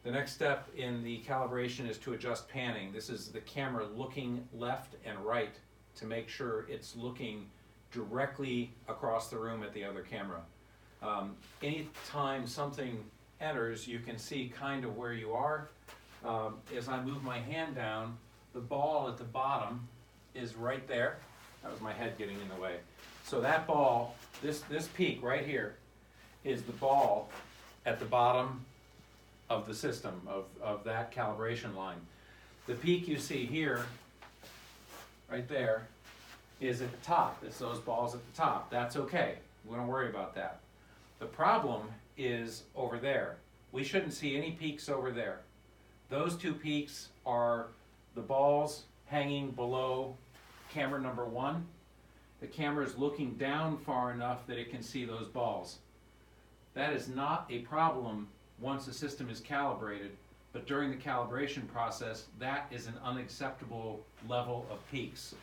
The next step in the calibration is to adjust panning. This is the camera looking left and right to make sure it's looking directly across the room at the other camera. Anytime something enters, you can see kind of where you are. As I move my hand down, the ball at the bottom is right there. That was my head getting in the way. So that ball, this peak right here, is the ball at the bottom of the system, of that calibration line. The peak you see here, right there, is at the top. It's those balls at the top. That's okay. We don't worry about that. The problem is over there. We shouldn't see any peaks over there. Those two peaks are the balls hanging below camera number 1. The camera is looking down far enough that it can see those balls. That is not a problem once the system is calibrated, but during the calibration process, that is an unacceptable level of peaks.